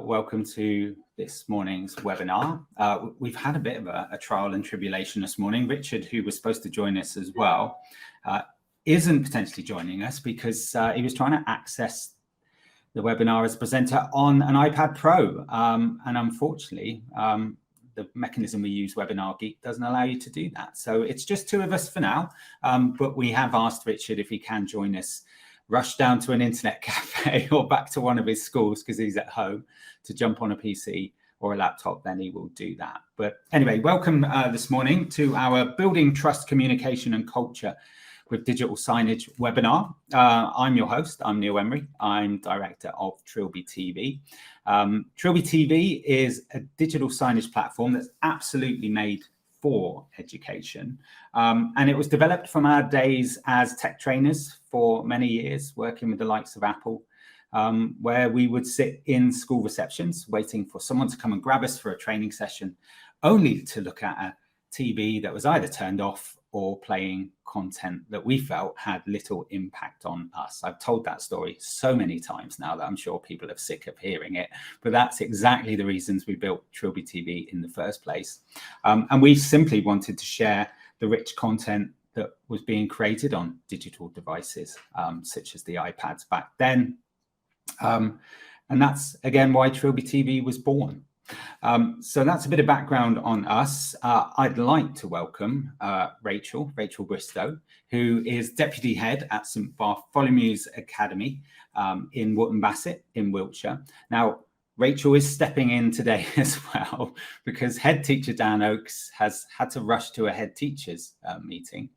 welcome to this morning's webinar. We've had a bit of a trial and tribulation this morning. Richard, who was supposed to join us as well, isn't potentially joining us because he was trying to access the webinar as a presenter on an iPad Pro. And unfortunately, the mechanism we use, Webinar Geek, doesn't allow you to do that. So it's just two of us for now. But we have asked Richard if he can join us, rush down to an internet cafe or back to one of his schools because he's at home to jump on a PC or a laptop, then he will do that. But anyway, welcome this morning to our Building Trust, Communication and Culture with Digital Signage webinar. I'm your host, I'm Neil Emery. I'm director of Trilby TV. Trilby TV is a digital signage platform that's absolutely made for education. And it was developed from our days as tech trainers for many years, working with the likes of Apple, where we would sit in school receptions, waiting for someone to come and grab us for a training session, only to look at a TV that was either turned off or playing content that we felt had little impact on us. I've told that story so many times now that I'm sure people are sick of hearing it, but that's exactly the reasons we built Trilby TV in the first place. And we simply wanted to share the rich content that was being created on digital devices, such as the iPads back then. And that's, again, why Trilby TV was born. So that's a bit of background on us. I'd like to welcome Rachel Bristow, who is Deputy Head at St Bartholomew's Academy in Wootton Bassett in Wiltshire. Now, Rachel is stepping in today as well because Head Teacher Dan Oakes has had to rush to a Head Teachers meeting.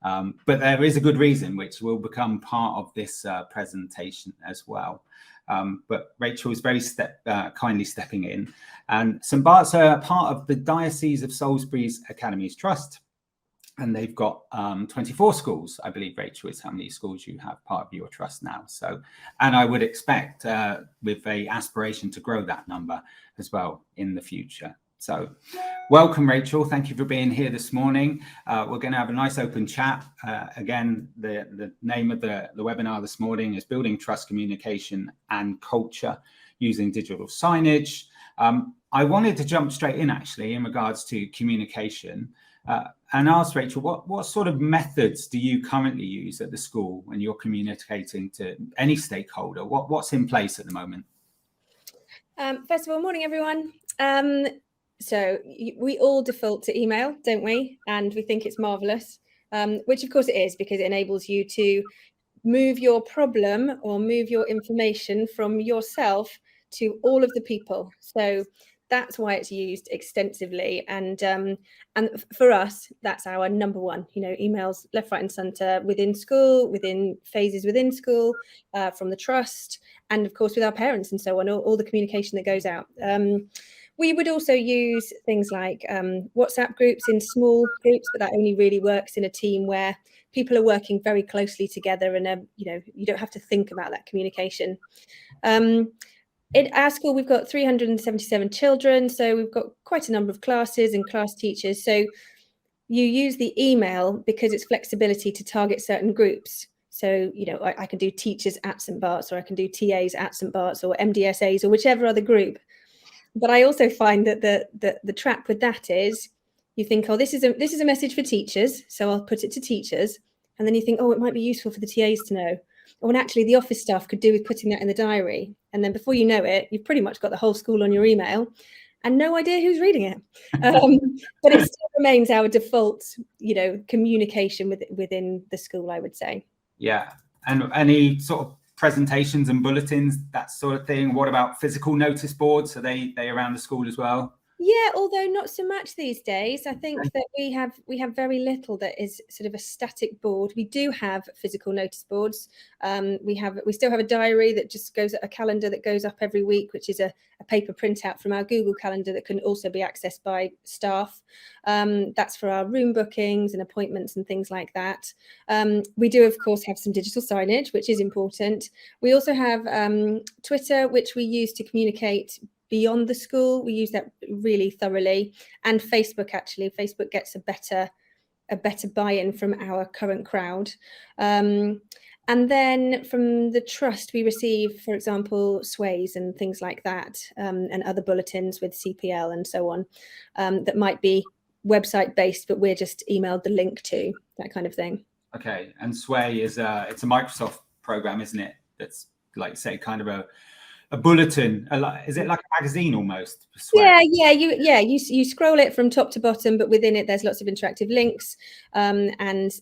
But there is a good reason, which will become part of this presentation as well. But Rachel is very kindly stepping in. And St Bart's are part of the Diocese of Salisbury's Academies Trust. And they've got 24 schools, I believe, Rachel, is how many schools you have part of your trust now. So, and I would expect with a aspiration to grow that number as well in the future. So welcome, Rachel. Thank you for being here this morning. We're going to have a nice open chat. Again, the name of the webinar this morning is Building Trust, Communication and Culture Using Digital Signage. I wanted to jump straight in, actually, in regards to communication and ask Rachel, what sort of methods do you currently use at the school when you're communicating to any stakeholder? What's in place at the moment? First of all, morning, everyone. So we all default to email, don't we? And we think it's marvelous, which of course it is, because it enables you to move your problem or move your information from yourself to all of the people. So that's why it's used extensively. And for us, that's our number one, emails left, right and centre within school, within phases within school, from the trust, and of course with our parents and so on, all the communication that goes out. We would also use things like WhatsApp groups in small groups, but that only really works in a team where people are working very closely together and, you don't have to think about that communication. In our school, we've got 377 children, so we've got quite a number of classes and class teachers. So you use the email because it's flexibility to target certain groups. So, I can do teachers at St Bart's, or I can do TAs at St Bart's, or MDSAs, or whichever other group. But I also find that the trap with that is you think, oh, this is a message for teachers, so I'll put it to teachers. And then you think, oh, it might be useful for the TAs to know. Or when actually the office staff could do with putting that in the diary. And then before you know it, you've pretty much got the whole school on your email and no idea who's reading it. But it still remains our default, communication within the school, I would say. Yeah. And any sort of presentations and bulletins, that sort of thing? What about physical notice boards? Are they around the school as well? Yeah, although not so much these days. I think that we have very little that is sort of a static board. We do have physical notice boards. We still have a diary that just goes, a calendar that goes up every week, which is a paper printout from our Google Calendar that can also be accessed by staff. That's for our room bookings and appointments and things like that. We do, of course, have some digital signage, which is important. We also have Twitter, which we use to communicate beyond the school. We use that really thoroughly. And Facebook, actually, Facebook gets a better buy-in from our current crowd. And then from the trust, we receive, for example, sways and things like that, and other bulletins with CPL and so on, that might be website based, but we're just emailed the link to, that kind of thing. Okay, and Sway is it's a Microsoft program, isn't it? That's like, say, kind of a bulletin. Is it like a magazine almost? Yeah, you scroll it from top to bottom, but within it there's lots of interactive links, and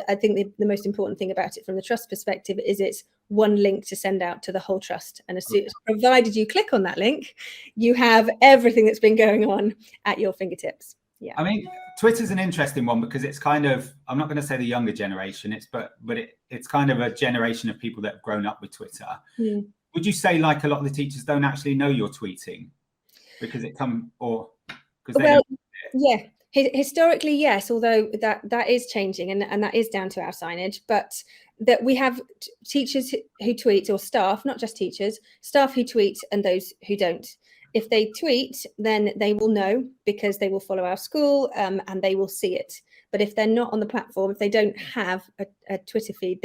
I think the most important thing about it from the trust perspective is it's one link to send out to the whole trust, and provided you click on that link, you have everything that's been going on at your fingertips. Yeah, I mean, Twitter's an interesting one because it's kind of, I'm not going to say the younger generation, it's kind of a generation of people that have grown up with Twitter. Would you say like a lot of the teachers don't actually know you're tweeting because yeah, historically yes, although that is changing, and that is down to our signage, but that we have teachers who tweet, or staff, not just teachers, staff who tweet and those who don't. If they tweet, then they will know because they will follow our school, and they will see it. But if they're not on the platform, if they don't have a Twitter feed,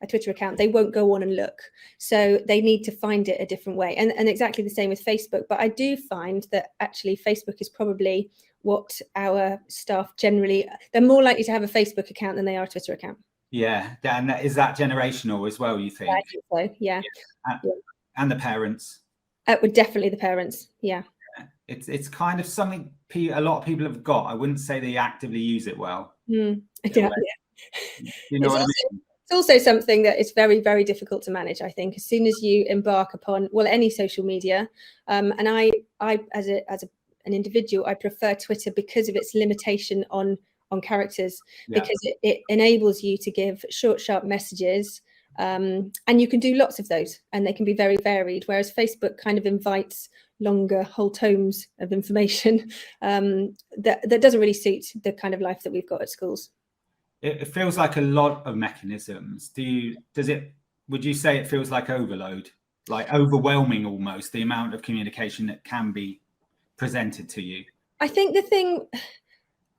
a Twitter account, they won't go on and look. So they need to find it a different way. And exactly the same with Facebook. But I do find that actually Facebook is probably what our staff generally, they're more likely to have a Facebook account than they are a Twitter account. Yeah, and is that generational as well, you think? I think so, yeah. And the parents? Definitely the parents, yeah. It's kind of something a lot of people have got. I wouldn't say they actively use it well. Yeah. You know what I mean? It's also something that is very, very difficult to manage, I think, as soon as you embark upon, well, any social media. And I as an individual, I prefer Twitter because of its limitation on characters, because it enables you to give short, sharp messages, and you can do lots of those, and they can be very varied, whereas Facebook kind of invites longer whole tomes of information that doesn't really suit the kind of life that we've got at schools. It feels like a lot of mechanisms. Would you say it feels like overload, like overwhelming almost, the amount of communication that can be presented to you? I think the thing,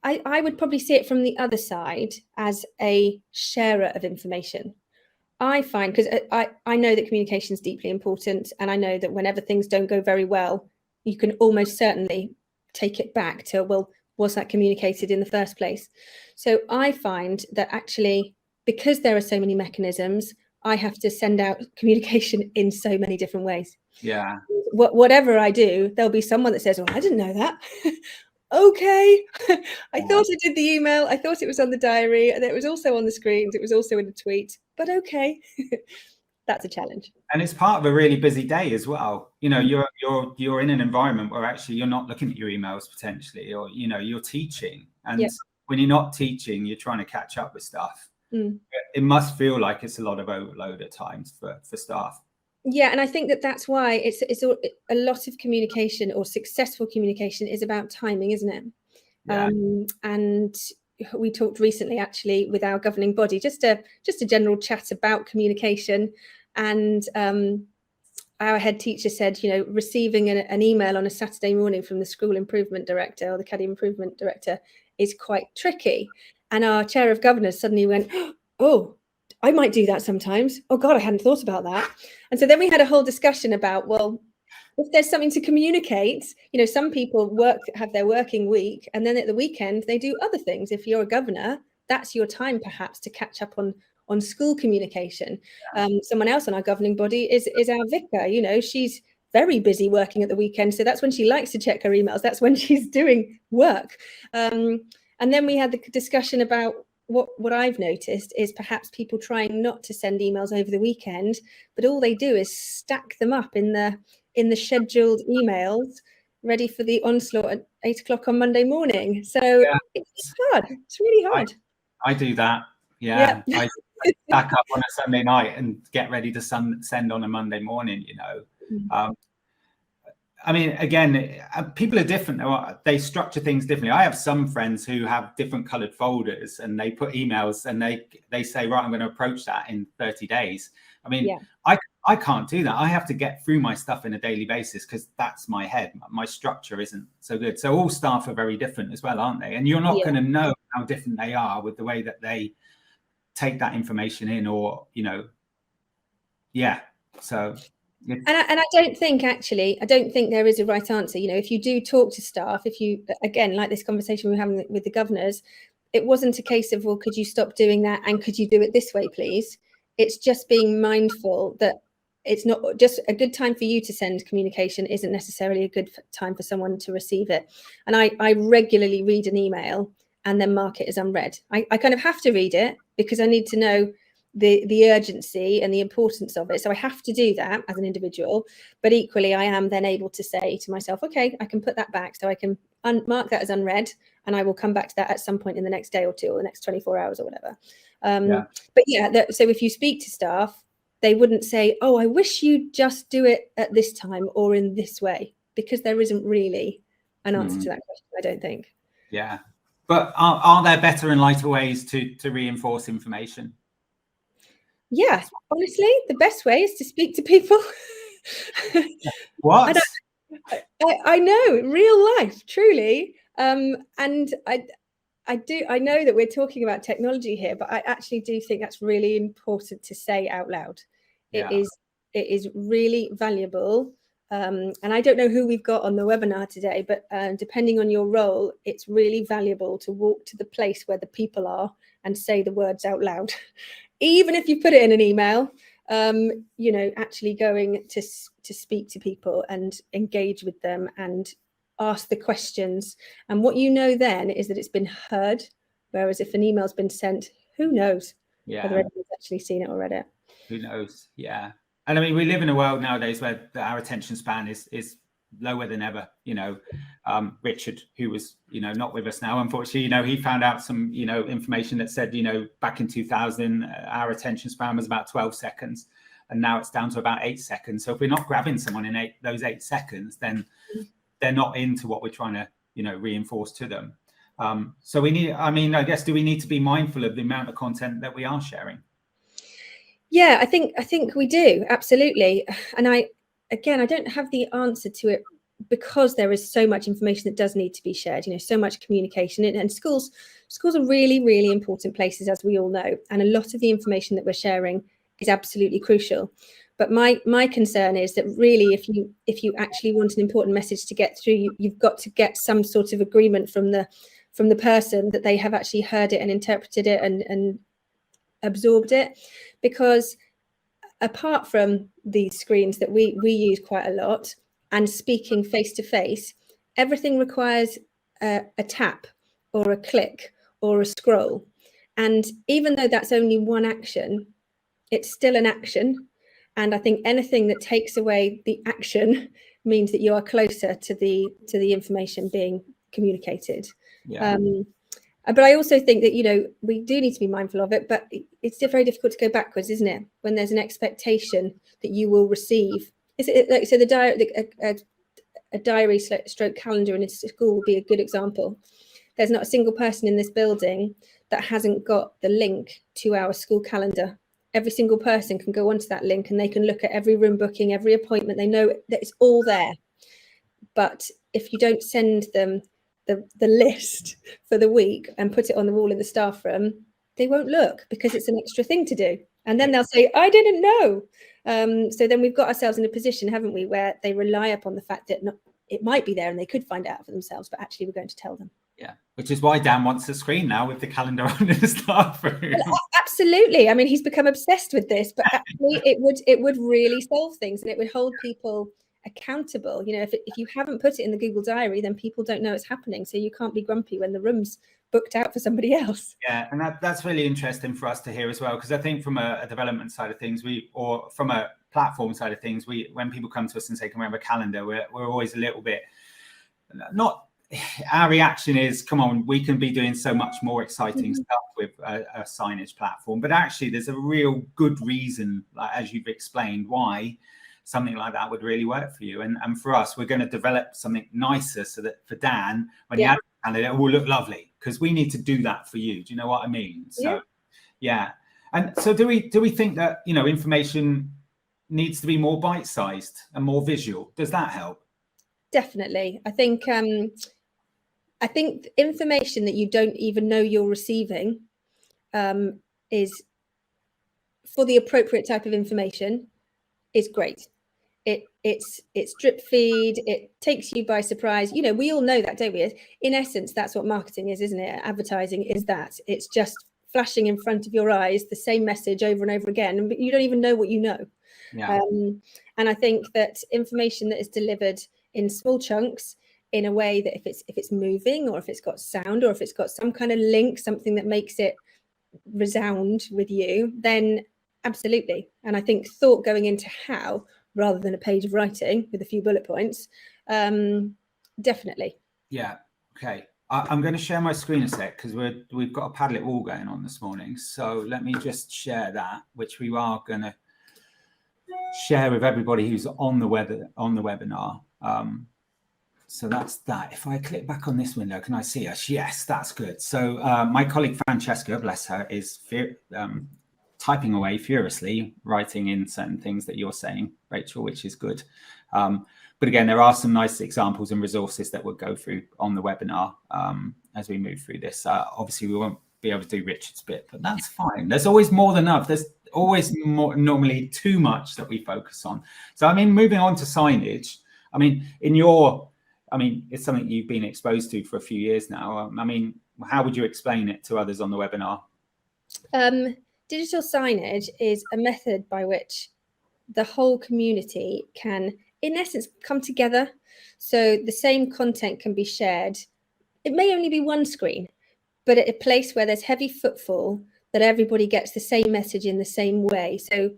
I would probably see it from the other side as a sharer of information. I find, because I know that communication is deeply important, and I know that whenever things don't go very well, you can almost certainly take it back to, well, was that communicated in the first place? So I find that actually, because there are so many mechanisms, I have to send out communication in so many different ways. Yeah. Whatever I do, there'll be someone that says, "Oh, I didn't know that." Okay, I thought I did the email. I thought it was on the diary, and it was also on the screens. It was also in a tweet. But okay, that's a challenge. And it's part of a really busy day as well. You know, you're in an environment where actually you're not looking at your emails potentially, or you're teaching, and when you're not teaching, you're trying to catch up with stuff. It must feel like it's a lot of overload at times for staff. Yeah, and I think that's why it's a lot of communication, or successful communication, is about timing, isn't it? Yeah. And we talked recently, actually, with our governing body, just a general chat about communication, and our head teacher said, receiving an email on a Saturday morning from the school improvement director or the caddy improvement director is quite tricky. And our chair of governors suddenly went, "Oh, I might do that sometimes. Oh God, I hadn't thought about that." And so then we had a whole discussion about, well, if there's something to communicate, some people have their working week, and then at the weekend they do other things. If you're a governor, that's your time perhaps to catch up on school communication. Someone else on our governing body is our vicar. She's very busy working at the weekend, so that's when she likes to check her emails. That's when she's doing work. And then we had the discussion about what I've noticed is perhaps people trying not to send emails over the weekend, but all they do is stack them up in the scheduled emails, ready for the onslaught at 8 o'clock on Monday morning. So it's hard. It's really hard. I do that. Yeah. I stack up on a Sunday night and get ready to send on a Monday morning. I mean, again, people are different. They structure things differently. I have some friends who have different colored folders, and they put emails, and they say, right, I'm going to approach that in 30 days. I mean, I can't do that. I have to get through my stuff in a daily basis because that's my head. My structure isn't so good. So all staff are very different as well, aren't they? And you're not going to know how different they are with the way that they take that information in, or yeah. So and I don't think there is a right answer. If you do talk to staff, if you, again, like this conversation we're having with the governors, it wasn't a case of, well, could you stop doing that and could you do it this way, please? It's just being mindful that it's not just a good time for you to send communication isn't necessarily a good time for someone to receive it. And I regularly read an email and then mark it as unread. I kind of have to read it because I need to know the urgency and the importance of it. So I have to do that as an individual, but equally I am then able to say to myself, okay, I can put that back, so I can mark that as unread, and I will come back to that at some point in the next day or two, or the next 24 hours or whatever. But yeah, so if you speak to staff, they wouldn't say, oh, I wish you'd just do it at this time or in this way, because there isn't really an answer to that question, I don't think. Yeah. But are there better and lighter ways to reinforce information? Yeah, honestly, the best way is to speak to people. What? I know, real life, truly. And I know that we're talking about technology here, but I actually do think that's really important to say out loud. Yeah. It is really valuable. And I don't know who we've got on the webinar today, but depending on your role, it's really valuable to walk to the place where the people are and say the words out loud. Even if you put it in an email, actually going to speak to people and engage with them and ask the questions. And what you know then is that it's been heard, whereas if an email's been sent, who knows whether anyone's actually seen it or read it. Who knows? Yeah. And I mean, we live in a world nowadays where our attention span is lower than ever. Richard, who was not with us now, unfortunately, he found out some information that said back in 2000 our attention span was about 12 seconds, and now it's down to about 8 seconds. So if we're not grabbing someone in those 8 seconds, then they're not into what we're trying to reinforce to them. So we need, I guess, do we need to be mindful of the amount of content that we are sharing? Yeah, I think we do, absolutely. And I don't have the answer to it, because there is so much information that does need to be shared, so much communication, and schools are really, really important places, as we all know, and a lot of the information that we're sharing is absolutely crucial. But my concern is that really, if you actually want an important message to get through, you've got to get some sort of agreement from the person that they have actually heard it and interpreted it and absorbed it. Because apart from these screens that we use quite a lot and speaking face to face, everything requires a tap or a click or a scroll. And even though that's only one action, it's still an action. And I think anything that takes away the action means that you are closer to the information being communicated. Yeah. But I also think that, we do need to be mindful of it, but it's very difficult to go backwards, isn't it? When there's an expectation that you will receive. Is it like, so a diary stroke calendar in a school would be a good example. There's not a single person in this building that hasn't got the link to our school calendar. Every single person can go onto that link and they can look at every room booking, every appointment. They know that it's all there. But if you don't send them the list for the week and put it on the wall in the staff room, they won't look, because it's an extra thing to do. And then they'll say, I didn't know. So then we've got ourselves in a position, haven't we, where they rely upon the fact that it might be there and they could find out for themselves, but actually we're going to tell them. Yeah, which is why Dan wants a screen now with the calendar on in the staff room. Well, absolutely. I mean, he's become obsessed with this, but actually it would really solve things, and it would hold people accountable. If you haven't put it in the Google Diary, then people don't know it's happening. So you can't be grumpy when the room's booked out for somebody else. Yeah, and that's really interesting for us to hear as well, because I think from a development side of things, or from a platform side of things, when people come to us and say, can we have a calendar, we're always a little bit not. Our reaction is, come on, we can be doing so much more exciting stuff with a signage platform. But actually, there's a real good reason, like, as you've explained, why something like that would really work for you. And for us, we're going to develop something nicer so that for Dan, when you add a calendar, it will look lovely, because we need to do that for you. Do you know what I mean? So, yeah. And so do we think that, information needs to be more bite-sized and more visual? Does that help? Definitely. I think information that you don't even know you're receiving is for the appropriate type of information is great. It's drip feed. It takes you by surprise. You know, we all know that, don't we? In essence, that's what marketing is, isn't it? Advertising is that. It's just flashing in front of your eyes the same message over and over again, but you don't even know what you know. Yeah. And I think that information that is delivered in small chunks, in a way that if it's moving, or if it's got sound, or if it's got some kind of link, something that makes it resound with you, then absolutely. And I think thought going into how, rather than a page of writing with a few bullet points, definitely. Yeah. Okay. I'm going to share my screen a sec, because we've got a Padlet wall going on this morning. So let me just share that, which we are going to share with everybody who's on the webinar. So that's that. If I click back on this window, can I see us? Yes, that's good. So my colleague Francesca, bless her, is typing away furiously, writing in certain things that you're saying, Rachel, which is good. But again, there are some nice examples and resources that we'll go through on the webinar as we move through this. Obviously, we won't be able to do Richard's bit, but that's fine. There's always more than enough. There's always normally too much that we focus on. So, I mean, moving on to signage, I mean, it's something you've been exposed to for a few years now. I mean, how would you explain it to others on the webinar? Digital signage is a method by which the whole community can, in essence, come together. So the same content can be shared. It may only be one screen, but at a place where there's heavy footfall, that everybody gets the same message in the same way. So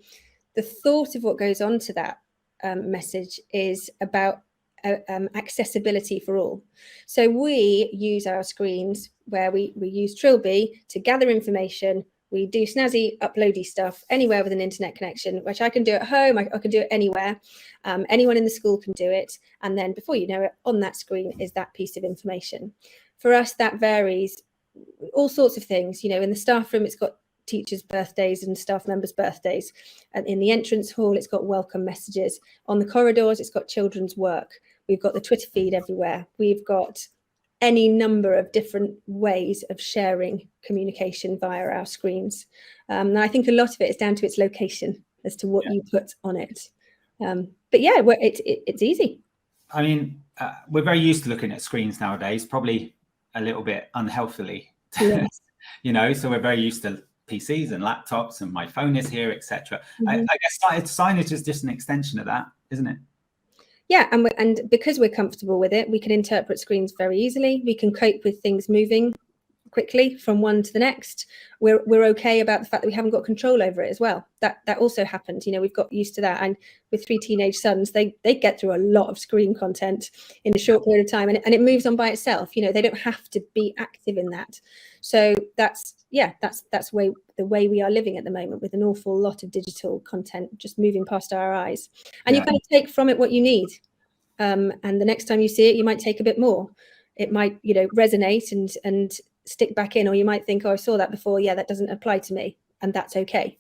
the thought of what goes on to that message is about accessibility for all. So we use our screens where we use Trilby to gather information. We do snazzy uploady stuff anywhere with an internet connection, which I can do at home. I can do it anywhere. Anyone in the school can do it. And then before you know it, on that screen is that piece of information. For us, that varies all sorts of things. You know, in the staff room, it's got teachers' birthdays and staff members' birthdays. And in the entrance hall, it's got welcome messages. On the corridors, it's got children's work. We've got the Twitter feed everywhere. We've got any number of different ways of sharing communication via our screens. And I think a lot of it is down to its location as to what you put on it. But yeah, it's easy. I mean, we're very used to looking at screens nowadays, probably a little bit unhealthily, Yes. you know, so we're very used to PCs and laptops, and my phone is here, etc. I guess signage is just an extension of that, isn't it? Yeah, and because we're comfortable with it, we can interpret screens very easily. We can cope with things moving quickly from one to the next. We're okay about the fact that we haven't got control over it as well. That also happens. You know, we've got used to that. And with 3 teenage sons, they get through a lot of screen content in a short period of time, and it moves on by itself. You know, they don't have to be active in that. So that's the way we are living at the moment, with an awful lot of digital content just moving past our eyes. And you kind of take from it what you need. And the next time you see it, you might take a bit more. It might, you know, resonate and stick back in, or you might think, oh, I saw that before. Yeah, that doesn't apply to me. And that's okay.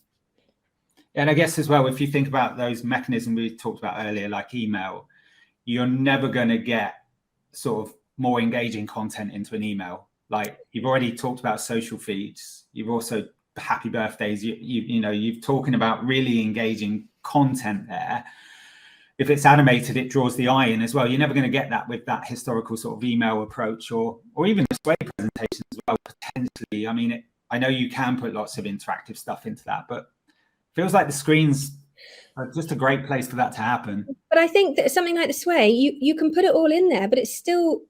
And I guess as well, if you think about those mechanisms we talked about earlier, like email, you're never going to get sort of more engaging content into an email. Like, you've already talked about social feeds. You've also happy birthdays. You've talking about really engaging content there. If it's animated, it draws the eye in as well. You're never going to get that with that historical sort of email approach, or even display presentation as well, potentially. I mean, I know you can put lots of interactive stuff into that, but it feels like the screens are just a great place for that to happen. But I think that something like the Sway, you can put it all in there, but it still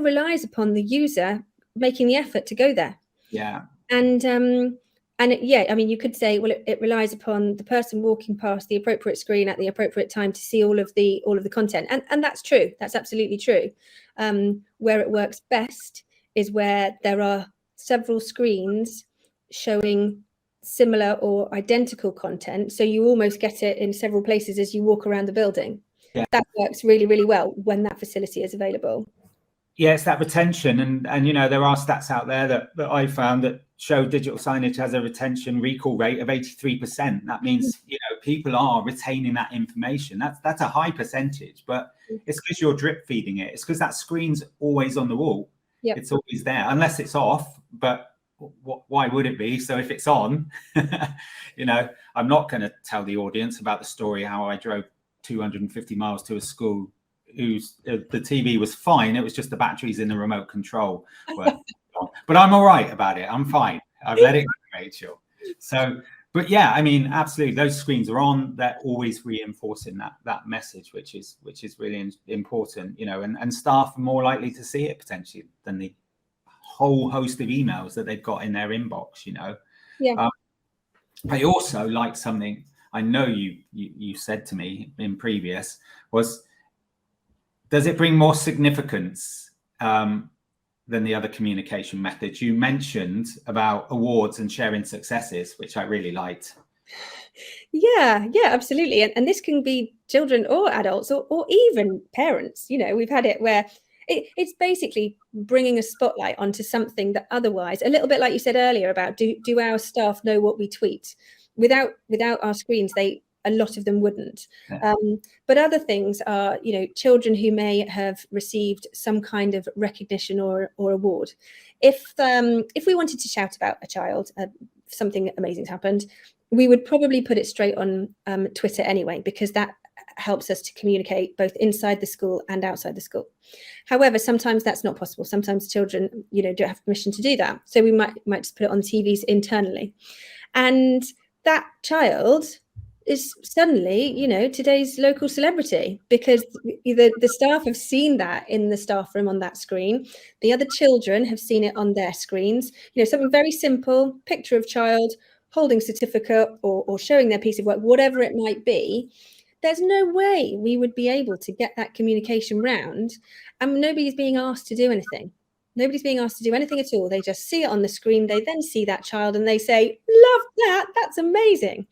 relies upon the user making the effort to go there. Yeah. And I mean, you could say, well, it relies upon the person walking past the appropriate screen at the appropriate time to see all of the content, and that's true. That's absolutely true. Where it works best is where there are several screens showing similar or identical content, so you almost get it in several places as you walk around the building. Yeah. That works really, really well when that facility is available. Yeah, it's that retention, and you know, there are stats out there that I found that show digital signage has a retention recall rate of 83%. That means, you know, people are retaining that information. That's a high percentage, but it's because you're drip feeding it. It's because that screen's always on the wall. Yep. It's always there, unless it's off. But why would it be? So if it's on, you know, I'm not going to tell the audience about the story how I drove 250 miles to a school whose the TV was fine. It was just the batteries in the remote control were on. But I'm all right about it. I'm fine. I've let it go, Rachel. So, but yeah, I mean, absolutely, those screens are on. They're always reinforcing that message, which is really important, you know, and staff are more likely to see it potentially than the whole host of emails that they've got in their inbox, you know. Yeah. I also like something I know you said to me in previous was, does it bring more significance than the other communication methods? You mentioned about awards and sharing successes, which I really liked. Yeah, absolutely. And this can be children or adults or even parents. You know, we've had it where it's basically bringing a spotlight onto something that otherwise, a little bit like you said earlier about do our staff know what we tweet? Without our screens, a lot of them wouldn't. Yeah. But other things are, you know, children who may have received some kind of recognition or award. If we wanted to shout about a child, something amazing's happened, we would probably put it straight on Twitter anyway, because that helps us to communicate both inside the school and outside the school. However, sometimes that's not possible. Sometimes children, you know, don't have permission to do that. So we might just put it on TVs internally. And that child is suddenly, you know, today's local celebrity, because the staff have seen that in the staff room on that screen. The other children have seen it on their screens. You know, something very simple, picture of child holding certificate or showing their piece of work, whatever it might be. There's no way we would be able to get that communication round, and nobody's being asked to do anything. Nobody's being asked to do anything at all. They just see it on the screen. They then see that child and they say, love that, that's amazing.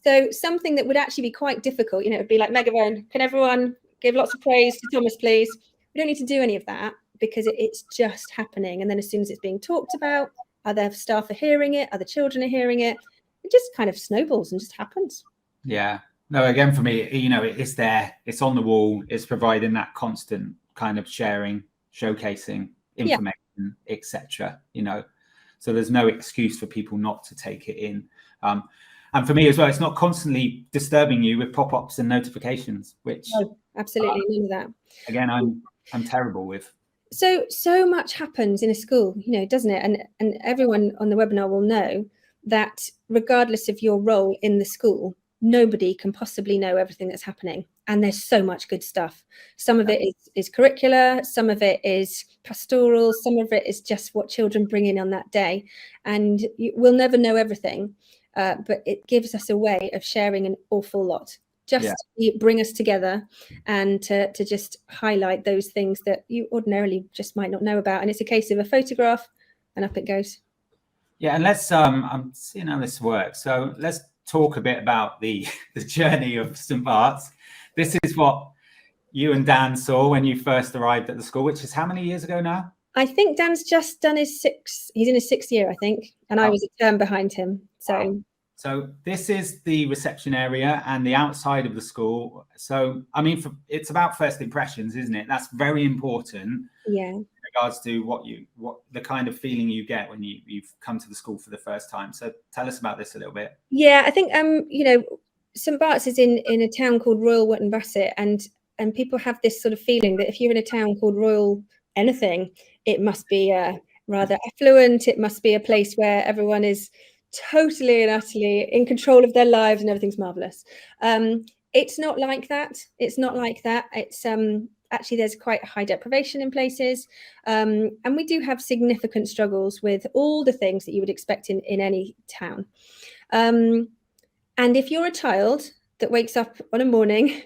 So something that would actually be quite difficult, you know, it would be like, Megaphone, can everyone give lots of praise to Thomas, please? We don't need to do any of that, because it's just happening. And then as soon as it's being talked about, other staff are hearing it, other children are hearing it, it just kind of snowballs and just happens. Yeah. No, again, for me, you know, it's there, it's on the wall, it's providing that constant kind of sharing, showcasing information, etc. You know, so there's no excuse for people not to take it in. And for me as well, it's not constantly disturbing you with pop-ups and notifications, which absolutely none of that. Again, I'm terrible with. So much happens in a school, you know, doesn't it? And everyone on the webinar will know that regardless of your role in the school, nobody can possibly know everything that's happening. And there's so much good stuff. Some of it is curricular, some of it is pastoral, some of it is just what children bring in on that day. And we'll never know everything, but it gives us a way of sharing an awful lot. Just to bring us together and to just highlight those things that you ordinarily just might not know about. And it's a case of a photograph and up it goes. Yeah, and let's I'm seeing how this works. So let's talk a bit about the journey of St. Bart's. This is what you and Dan saw when you first arrived at the school, which is how many years ago now? I think Dan's just done he's in his 6th year, I think, and I was a term behind him. So this is the reception area and the outside of the school. So, I mean, it's about first impressions, isn't it? That's very important. Yeah. In regards to what the kind of feeling you get when you've come to the school for the first time. So tell us about this a little bit. Yeah, I think, you know, St. Bart's is in a town called Royal Wootton Bassett, and people have this sort of feeling that if you're in a town called Royal anything, it must be rather affluent. It must be a place where everyone is totally and utterly in control of their lives and everything's marvelous. It's not like that. It's actually there's quite high deprivation in places, and we do have significant struggles with all the things that you would expect in any town. And if you're a child that wakes up on a morning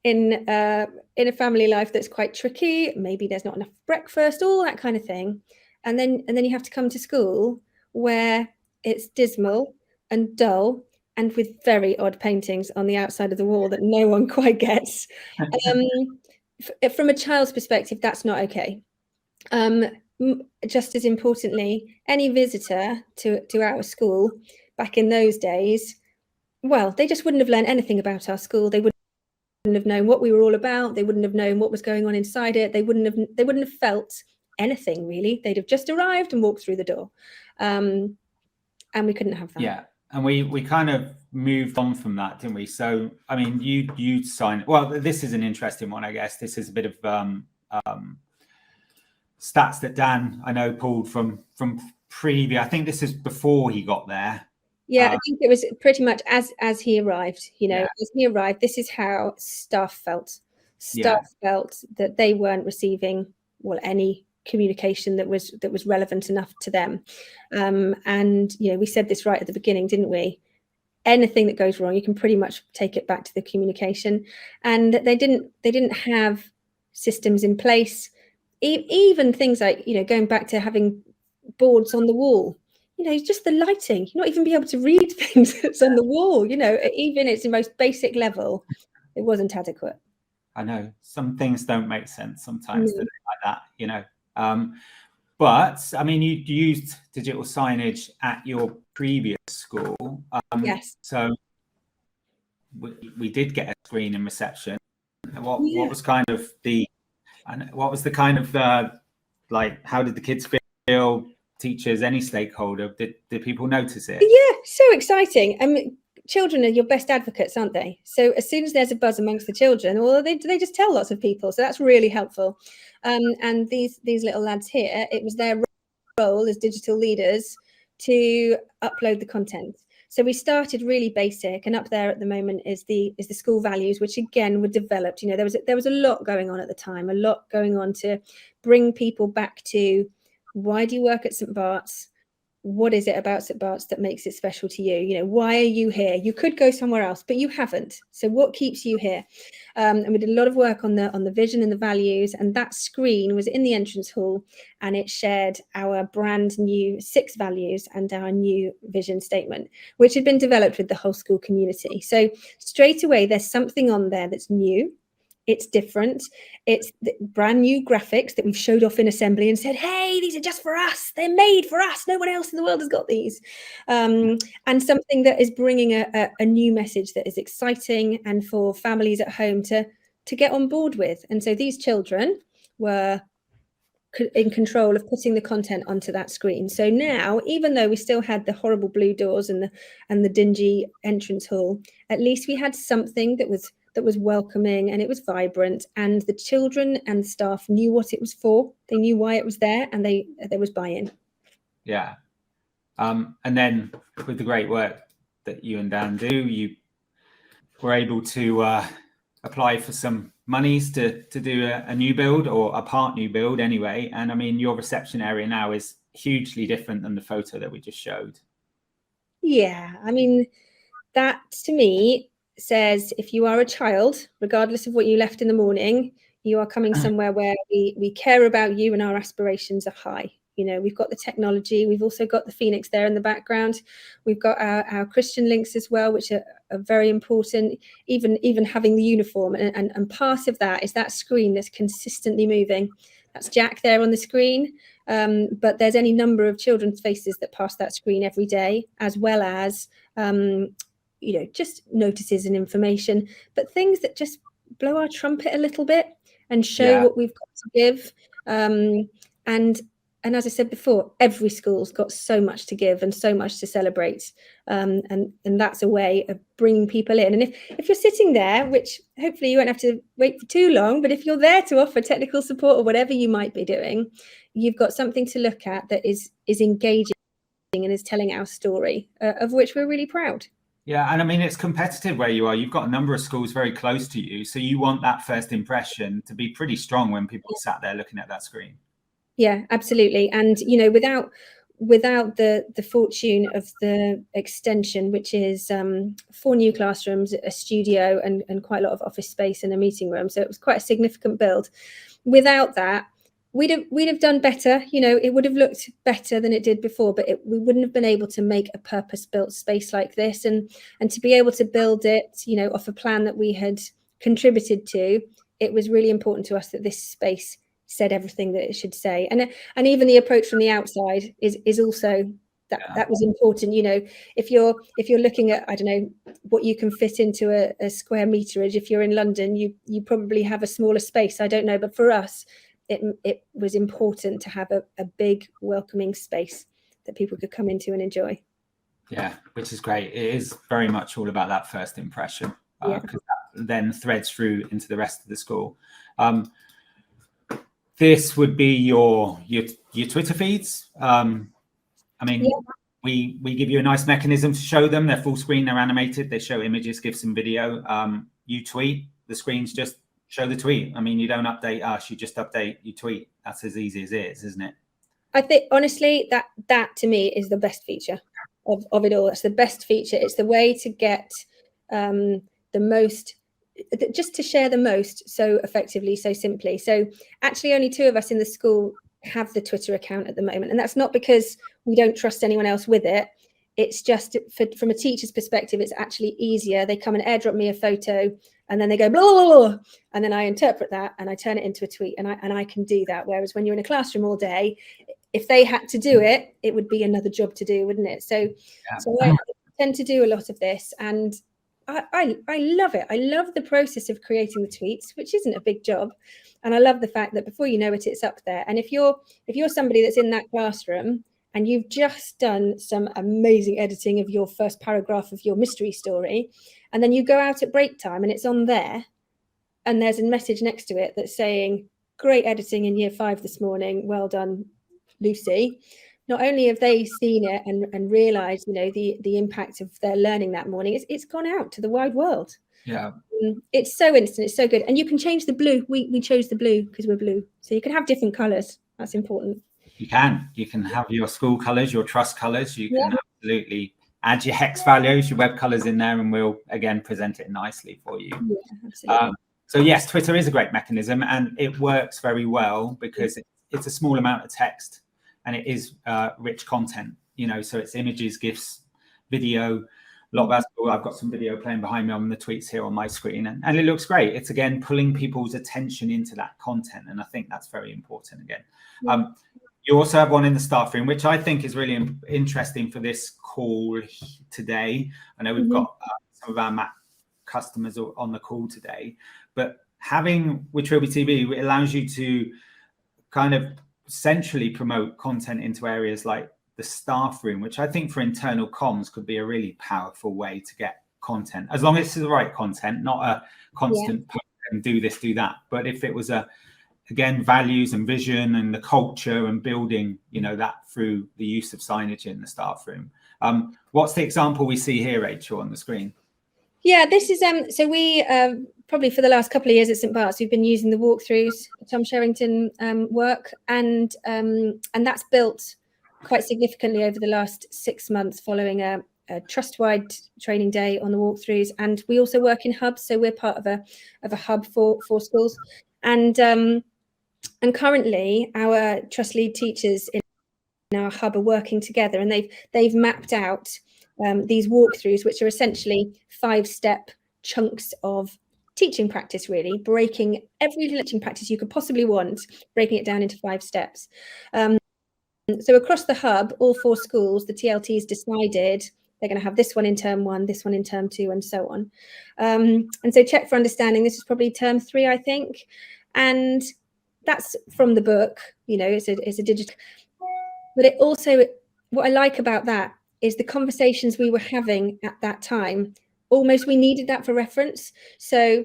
in a family life that's quite tricky, maybe there's not enough breakfast, all that kind of thing, and then you have to come to school where it's dismal and dull and with very odd paintings on the outside of the wall that no one quite gets. From a child's perspective, that's not okay. Just as importantly, any visitor to our school back in those days, well, they just wouldn't have learned anything about our school. They wouldn't have known what we were all about. They wouldn't have known what was going on inside it. They wouldn't have felt anything really. They'd have just arrived and walked through the door. And we couldn't have that. Yeah. And we kind of moved on from that, didn't we? So, I mean, you signed, well, this is an interesting one, I guess. This is a bit of stats that Dan, I know, pulled from previous. I think this is before he got there. Yeah, I think it was pretty much as he arrived, as he arrived, this is how staff felt. Staff felt that they weren't receiving, any communication that was relevant enough to them. And, we said this right at the beginning, didn't we? Anything that goes wrong, you can pretty much take it back to the communication. And they didn't have systems in place, even things like, going back to having boards on the wall. Just the lighting, you're not even be able to read things that's on the wall, even its the most basic level, it wasn't adequate. I know some things don't make sense sometimes like that, but I mean, you used digital signage at your previous school. Yes. So we did get a screen in reception. What was kind of like, how did the kids feel? Teachers, any stakeholder, did people notice it? Yeah, so exciting. I mean, children are your best advocates, aren't they? So as soon as there's a buzz amongst the children, well, they just tell lots of people. So that's really helpful. And these little lads here, it was their role as digital leaders to upload the content. So we started really basic, and up there at the moment is the school values, which again were developed. There was a lot going on at the time, a lot going on to bring people back to, why do you work at St. Bart's? What is it about St. Bart's that makes it special to you? Why are you here? You could go somewhere else, but you haven't. So what keeps you here? And we did a lot of work on the vision and the values, and that screen was in the entrance hall, and it shared our brand new 6 values and our new vision statement, which had been developed with the whole school community. So straight away, there's something on there that's new. It's different. It's brand new graphics that we've showed off in assembly and said, hey, these are just for us. They're made for us. No one else in the world has got these. And something that is bringing a new message that is exciting and for families at home to get on board with. And so these children were in control of putting the content onto that screen. So now, even though we still had the horrible blue doors and the dingy entrance hall, at least we had something that was welcoming, and it was vibrant, and the children and staff knew what it was for. They knew why it was there, and there was buy-in. Yeah. And then with the great work that you and Dan do, you were able to apply for some monies to do a new build, or a part new build anyway. And I mean, your reception area now is hugely different than the photo that we just showed. Yeah, I mean, that to me says, if you are a child, regardless of what you left in the morning, you are coming somewhere where we care about you and our aspirations are high. We've got the technology. We've also got the Phoenix there in the background. We've got our Christian links as well, which are very important, even having the uniform. And part of that is that screen that's consistently moving. That's Jack there on the screen. But there's any number of children's faces that pass that screen every day, as well as just notices and information, but things that just blow our trumpet a little bit and show what we've got to give. And as I said before, every school's got so much to give and so much to celebrate. And that's a way of bringing people in. And if you're sitting there, which hopefully you won't have to wait for too long, but if you're there to offer technical support or whatever you might be doing, you've got something to look at that is engaging and is telling our story, of which we're really proud. Yeah, and I mean, it's competitive where you are. You've got a number of schools very close to you, so you want that first impression to be pretty strong when people sat there looking at that screen. Yeah, absolutely. And without the fortune of the extension, which is 4 new classrooms, a studio, and quite a lot of office space and a meeting room, so it was quite a significant build. Without that, we'd have done better. It would have looked better than it did before, but we wouldn't have been able to make a purpose-built space like this, and to be able to build it, off a plan that we had contributed to. It was really important to us that this space said everything that it should say, and even the approach from the outside is also that was important. If you're looking at, I don't know, what you can fit into a square meterage, if you're in London, you probably have a smaller space. I don't know, but for us, it was important to have a big welcoming space that people could come into and enjoy. Yeah, which is great. It is very much all about that first impression, because that then threads through into the rest of the school. This would be your Twitter feeds. I mean, we give you a nice mechanism to show them. They're full screen, they're animated, they show images, GIFs, and video. You tweet, the screens just show the tweet. I mean, you don't update us, you just update, you tweet. That's as easy as it is, isn't it? I think honestly that to me is the best feature of it all. It's the best feature. It's the way to get the most, just to share the most so effectively, so simply. So actually only 2 of us in the school have the Twitter account at the moment, and that's not because we don't trust anyone else with it. It's just from a teacher's perspective, it's actually easier. They come and airdrop me a photo, and then they go blah, blah, blah, and then I interpret that and I turn it into a tweet, and I can do that. Whereas when you're in a classroom all day, if they had to do it, it would be another job to do, wouldn't it? So I tend to do a lot of this, and I love it. I love the process of creating the tweets, which isn't a big job. And I love the fact that before you know it, it's up there. And if you're somebody that's in that classroom and you've just done some amazing editing of your first paragraph of your mystery story, and then you go out at break time and it's on there, and there's a message next to it that's saying, great editing in year 5 this morning, well done, Lucy. Not only have they seen it and realized, you know, the impact of their learning that morning, it's gone out to the wide world. Yeah. It's so instant, it's so good. And you can change the blue. We chose the blue because we're blue. So you can have different colors. That's important. You can have your school colors, your trust colors. You can absolutely add your hex values, your web colors in there, and we'll again present it nicely for you. Yeah, absolutely. So yes, Twitter is a great mechanism, and it works very well because it's a small amount of text, and it is rich content, you know, so it's images, GIFs, video, a lot of that. I've got some video playing behind me on the tweets here on my screen, and it looks great. It's again pulling people's attention into that content, and I think that's very important again. You also have one in the staff room, which I think is really interesting for this call today. I know we've got some of our Mac customers on the call today, but having with Trilby TV, it allows you to kind of centrally promote content into areas like the staff room, which I think for internal comms could be a really powerful way to get content, as long as it's the right content, not a constant and do this, do that. But if it was again, values and vision and the culture and building, you know, that through the use of signage in the staff room. What's the example we see here, Rachel, on the screen? Yeah, this is so we probably for the last couple of years at St Bart's, we've been using the walkthroughs, Tom Sherrington work, and that's built quite significantly over the last 6 months following a trust-wide training day on the walkthroughs. And we also work in hubs, so we're part of a hub for schools. And currently our trust lead teachers in our hub are working together, and they've mapped out these walkthroughs, which are essentially 5-step chunks of teaching practice, really breaking every teaching practice you could possibly want, breaking it down into 5 steps. So across the hub, all 4 schools, the TLTs decided they're going to have this one in term 1, this one in term 2, and so on. And so check for understanding, this is probably term 3, I think. And that's from the book, you know, it's a digital, but it also, what I like about that is the conversations we were having at that time, almost we needed that for reference. So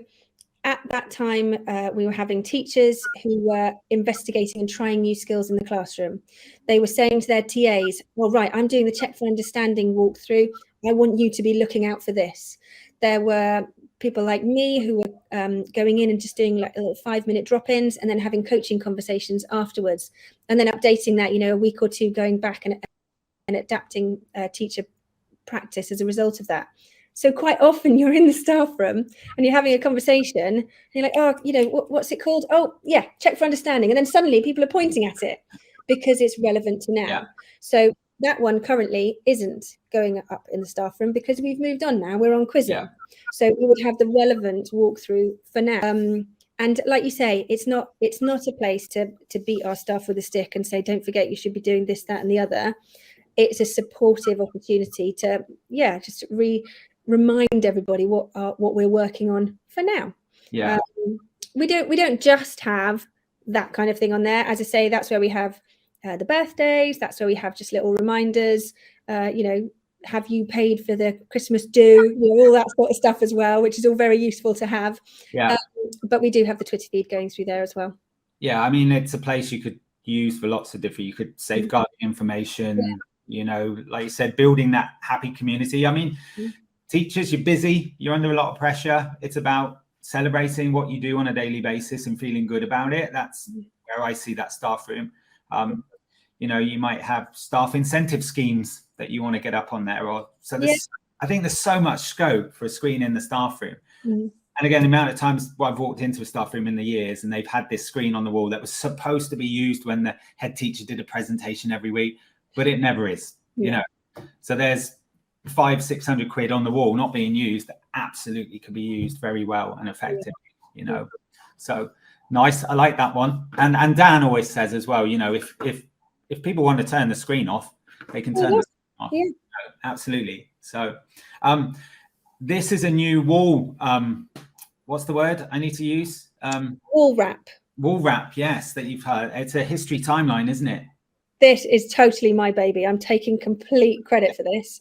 at that time, we were having teachers who were investigating and trying new skills in the classroom. They were saying to their TAs, well, right, I'm doing the check for understanding walkthrough. I want you to be looking out for this. There were people like me who were going in and just doing like little 5-minute drop-ins and then having coaching conversations afterwards, and then updating that, you know, a week or 2 going back and adapting teacher practice as a result of that. So quite often you're in the staff room and you're having a conversation and you're like, oh, you know, what's it called? Oh, yeah, check for understanding. And then suddenly people are pointing at it because it's relevant to now. Yeah. So that one currently isn't going up in the staff room because we've moved on now. We're on quizzing. Yeah. So we would have the relevant walkthrough for now. And like you say, it's not a place to beat our staff with a stick and say, don't forget, you should be doing this, that, and the other. It's a supportive opportunity to, just remind everybody what we're working on for now. Yeah. We don't just have that kind of thing on there. As I say, that's where we have the birthdays. That's where we have just little reminders, have you paid for the Christmas do, all that sort of stuff as well, which is all very useful to have. Yeah. But we do have the Twitter feed going through there as well. Yeah, I mean, it's a place you could use for lots of different, you could safeguard information, like you said, building that happy community. I mean, teachers, you're busy, you're under a lot of pressure. It's about celebrating what you do on a daily basis and feeling good about it. That's where I see that staff room. You might have staff incentive schemes that you want to get up on there, I think there's so much scope for a screen in the staff room. And again, the amount of times I've walked into a staff room in the years and they've had this screen on the wall that was supposed to be used when the head teacher did a presentation every week, but it never is, So there's 500-600 quid on the wall not being used that absolutely could be used very well and effectively, So nice. I like that one. And Dan always says as well, if people want to turn the screen off, they can turn the screen off. Absolutely. So this is a new wall. What's the word I need to use? Wall wrap. Wall wrap, yes, that you've heard. It's a history timeline, isn't it? This is totally my baby. I'm taking complete credit for this.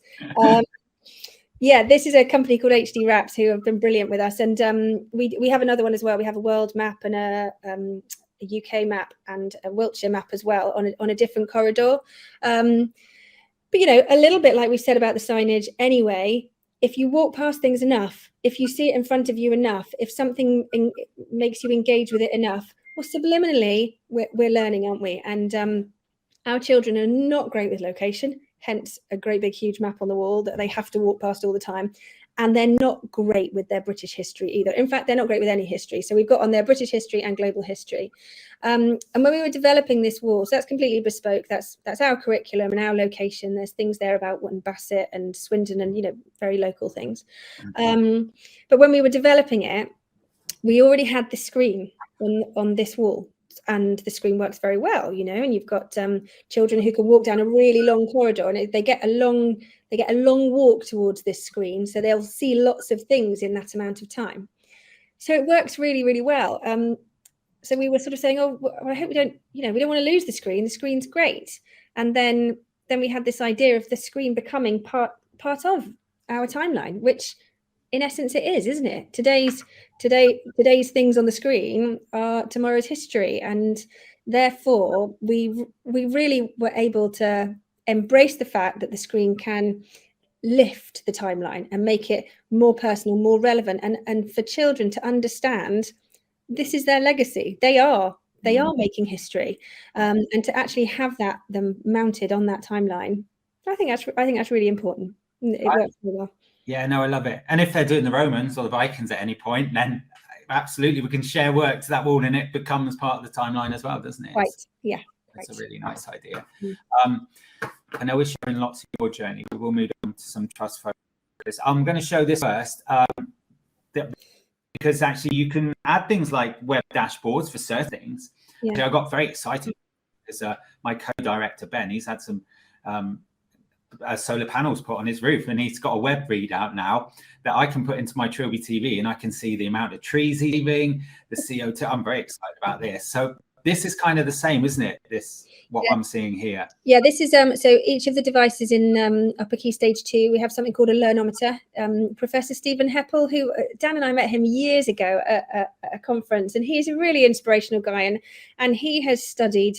This is a company called HD Wraps who have been brilliant with us. And we have another one as well. We have a world map and a UK map and a Wiltshire map as well on a different corridor. But, a little bit like we said about the signage anyway, if you walk past things enough, if you see it in front of you enough, if something makes you engage with it enough, well, subliminally, we're learning, aren't we? And our children are not great with location, hence a great big huge map on the wall that they have to walk past all the time. And they're not great with their British history either. In fact, they're not great with any history. So we've got on there British history and global history. And when we were developing this wall, so that's completely bespoke. That's our curriculum and our location. There's things there about Bassett and Swindon and, very local things. But when we were developing it, we already had the screen on this wall. And the screen works very well, and you've got children who can walk down a really long corridor and they get a long walk towards this screen. So they'll see lots of things in that amount of time. So it works really, really well. So we were sort of saying, I hope we don't want to lose the screen. The screen's great. And then we had this idea of the screen becoming part of our timeline, which in essence it is, isn't it? Today's things on the screen are tomorrow's history, and therefore we really were able to embrace the fact that the screen can lift the timeline and make it more personal, more relevant, and for children to understand this is their legacy. They are making history, and to actually have them mounted on that timeline, I think that's really important. It works really well. Yeah, no, I love it. And if they're doing the Romans or the Vikings at any point, then absolutely we can share work to that wall and it becomes part of the timeline as well, doesn't it? Right. Yeah. It's a really nice idea. I know we're sharing lots of your journey. We will move on to some trust focus. I'm going to show this first because actually you can add things like web dashboards for certain things. I got very excited because my co-director, Ben, he's had some solar panels put on his roof and he's got a web readout now that I can put into my Trilby TV and I can see the amount of trees he's leaving, the CO2. I'm very excited about this. So this is kind of the same, isn't it? I'm seeing here. Yeah, this is so each of the devices in Upper Key Stage 2, we have something called a learnometer. Professor Stephen Heppel, who Dan and I met him years ago at a conference, and he's a really inspirational guy, and he has studied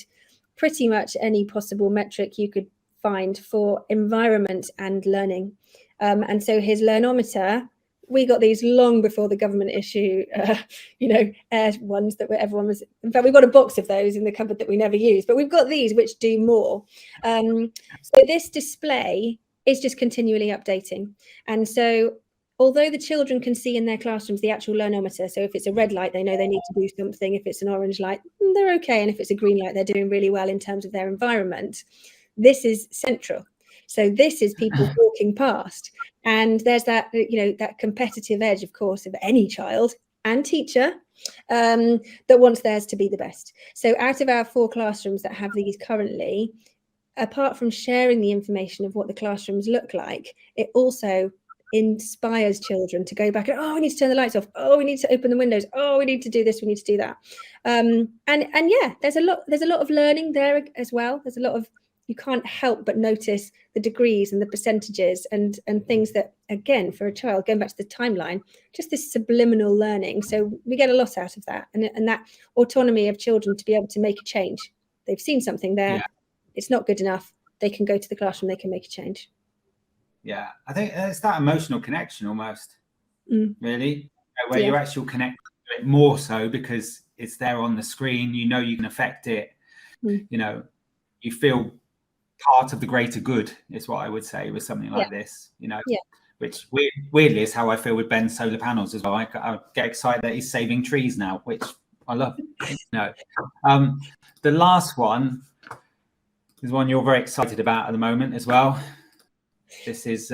pretty much any possible metric you could find for environment and learning. And so his learnometer, we got these long before the government issue, air ones that everyone was, in fact, we've got a box of those in the cupboard that we never use, but we've got these which do more. So this display is just continually updating. And so although the children can see in their classrooms the actual learnometer, so if it's a red light, they know they need to do something. If it's an orange light, they're okay. And if it's a green light, they're doing really well in terms of their environment. This is central. So this is people walking past. And there's that, that competitive edge, of course, of any child and teacher that wants theirs to be the best. So out of our 4 classrooms that have these currently, apart from sharing the information of what the classrooms look like, it also inspires children to go back and, oh, we need to turn the lights off, oh, we need to open the windows, oh, we need to do this, we need to do that. And yeah, there's a lot of learning there as well. There's a lot of, you can't help but notice the degrees and the percentages and things that, again, for a child, going back to the timeline, just this subliminal learning. So we get a lot out of that, and that autonomy of children to be able to make a change. They've seen something there, it's not good enough, they can go to the classroom, they can make a change. Yeah, I think it's that emotional connection almost, really, where you actually connect to it more so because it's there on the screen. You know you can affect it. You know, you feel part of the greater good is what I would say with something like this. You know, which weirdly is how I feel with Ben's solar panels as well. I get excited that he's saving trees now, which I love. You know, the last one is one you're very excited about at the moment as well. This is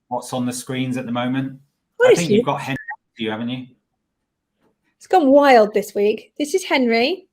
what's on the screens at the moment. I think you've got Henry, haven't you? It's gone wild this week. This is Henry.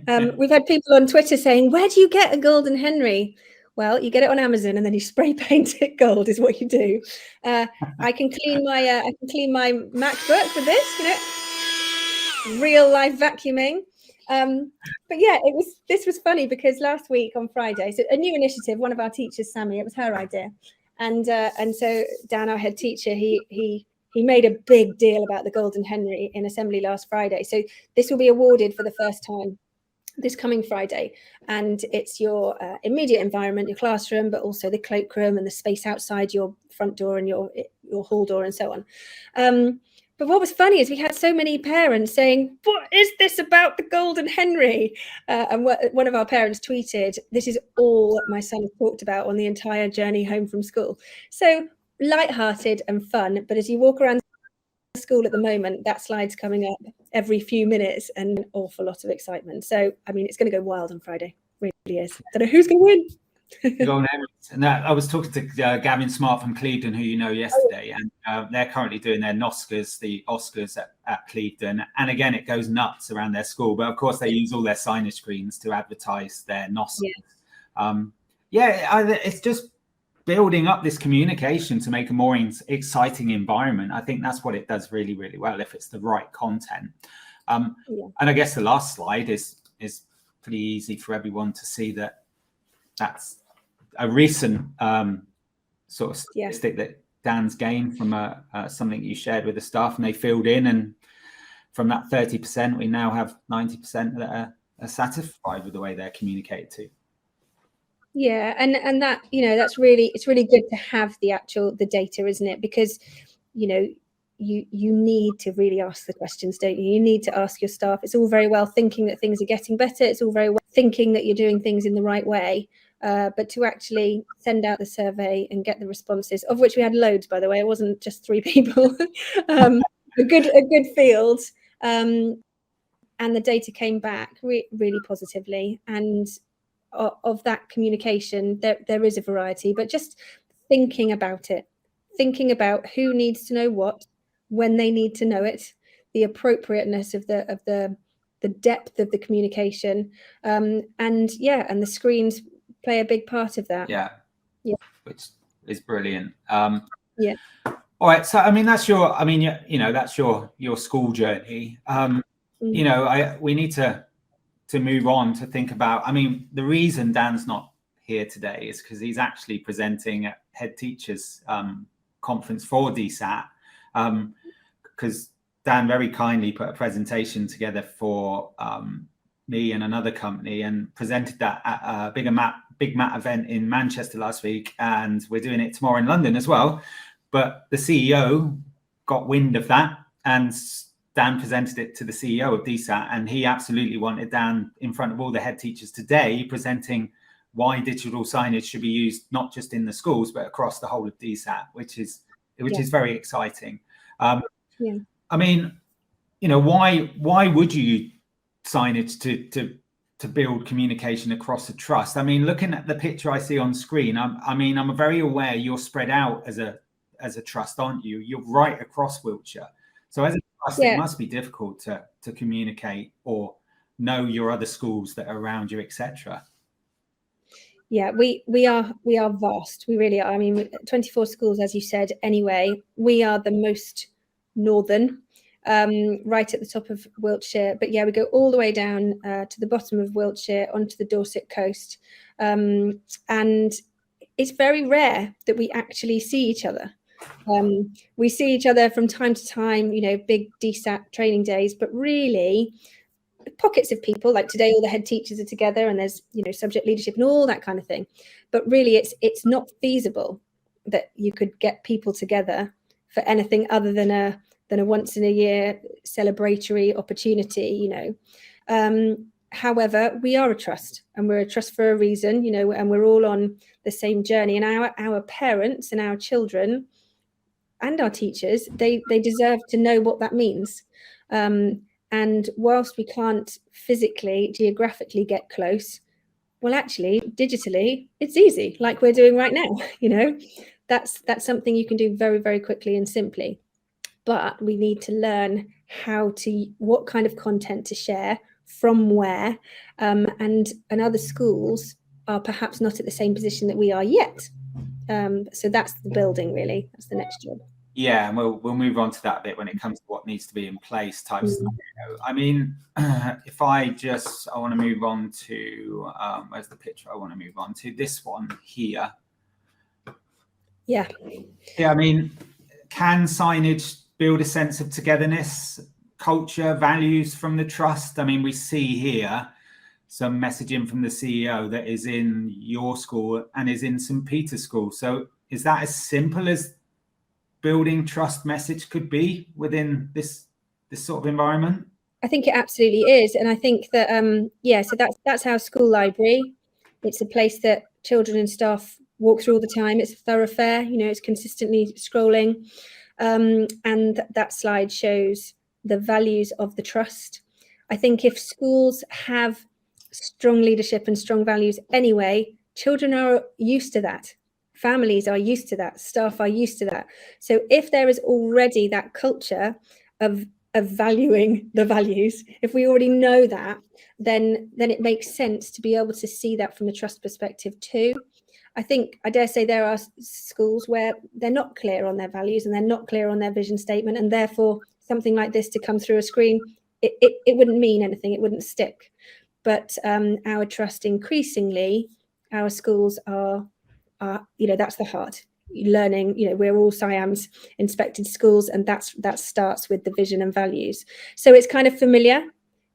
We've had people on Twitter saying, where do you get a golden Henry? Well, you get it on Amazon and then you spray paint it gold is what you do. I can clean my MacBook with this, you know, real life vacuuming. But yeah, this was funny because last week on Friday, so a new initiative, one of our teachers, Sammy, it was her idea. And so Dan, our head teacher, he made a big deal about the Golden Henry in assembly last Friday. So this will be awarded for the first time this coming Friday. And it's your immediate environment, your classroom, but also the cloakroom and the space outside your front door and your hall door and so on. But what was funny is we had so many parents saying, what is this about the Golden Henry? And one of our parents tweeted, this is all my son has talked about on the entire journey home from school. So lighthearted and fun. But as you walk around school at the moment, that slide's coming up every few minutes and an awful lot of excitement. So, I mean, it's going to go wild on Friday. It really is. Don't know who's going to win. And I was talking to Gavin Smart from Clevedon, who you know yesterday, and they're currently doing their Noscars, the Oscars at Clevedon, and again it goes nuts around their school. But of course they use all their signage screens to advertise their Noscars. It's just building up this communication to make a more exciting environment. I think that's what it does really, really well if it's the right content. And I guess the last slide is pretty easy for everyone to see that. That's a recent sort of statistic that Dan's gained from something you shared with the staff, and they filled in. And from that 30%, we now have 90% that are satisfied with the way they're communicated to. Yeah, and that, you know, it's really good to have the data, isn't it? Because, you know, you need to really ask the questions, don't you? You need to ask your staff. It's all very well thinking that things are getting better. It's all very well thinking that you're doing things in the right way. But to actually send out the survey and get the responses, of which we had loads, by the way, it wasn't just 3 people, a good field, and the data came back really positively. And of that communication, there is a variety, but just thinking about it, thinking about who needs to know what, when they need to know it, the appropriateness of the depth of the communication, and the screens play a big part of that. Yeah, which is brilliant. All right, so I mean that's that's your school journey. You know, we need to move on to think about. I mean, the reason Dan's not here today is because he's actually presenting at Head Teachers Conference for DSAT. Because Dan very kindly put a presentation together for me and another company and presented that at a Big Mat event in Manchester last week, and we're doing it tomorrow in London as well. But the CEO got wind of that, and Dan presented it to the CEO of DSAT, and he absolutely wanted Dan in front of all the head teachers today, presenting why digital signage should be used not just in the schools but across the whole of DSAT, which is very exciting. I mean, you know, why would you use signage to build communication across a trust? I mean, looking at the picture I see on screen, I'm very aware you're spread out as a trust, aren't you? You're right across Wiltshire. So as a trust, it must be difficult to communicate or know your other schools that are around you, etc. Yeah, we are vast. We really are. I mean, 24 schools, as you said. Anyway, we are the most northern, right at the top of Wiltshire. But yeah, we go all the way down to the bottom of Wiltshire onto the Dorset coast, and it's very rare that we actually see each other. We see each other from time to time, big DSAT training days, but really pockets of people, like today all the head teachers are together and there's subject leadership and all that kind of thing, but really it's not feasible that you could get people together for anything other than a once in a year celebratory opportunity. However, we are a trust, and we're a trust for a reason, and we're all on the same journey, and our parents and our children and our teachers, they deserve to know what that means. And whilst we can't physically, geographically get close, well, actually, digitally, it's easy, like we're doing right now. That's something you can do very, very quickly and simply. But we need to learn what kind of content to share from where. And other schools are perhaps not at the same position that we are yet. So that's the building, really. That's the next job. Yeah, and we'll move on to that bit when it comes to what needs to be in place type scenario. I mean, if I want to move on to where's the picture I want to move on to? This one here. Yeah. I mean, can signage build a sense of togetherness, culture, values from the trust? I mean, we see here some messaging from the CEO that is in your school and is in St. Peter's School. So is that as simple as building trust message could be within this sort of environment? I think it absolutely is. And I think that, so that's our school library. It's a place that children and staff walk through all the time. It's a thoroughfare, it's consistently scrolling. And that slide shows the values of the trust. I think if schools have strong leadership and strong values anyway, children are used to that. Families are used to that. Staff are used to that. So if there is already that culture of valuing the values, if we already know that, then it makes sense to be able to see that from a trust perspective too. I dare say there are schools where they're not clear on their values and they're not clear on their vision statement, and therefore something like this to come through a screen, it wouldn't mean anything, it wouldn't stick. But our trust, increasingly, our schools are that's the heart. Learning, we're all SIAMS inspected schools, and that starts with the vision and values. So it's kind of familiar.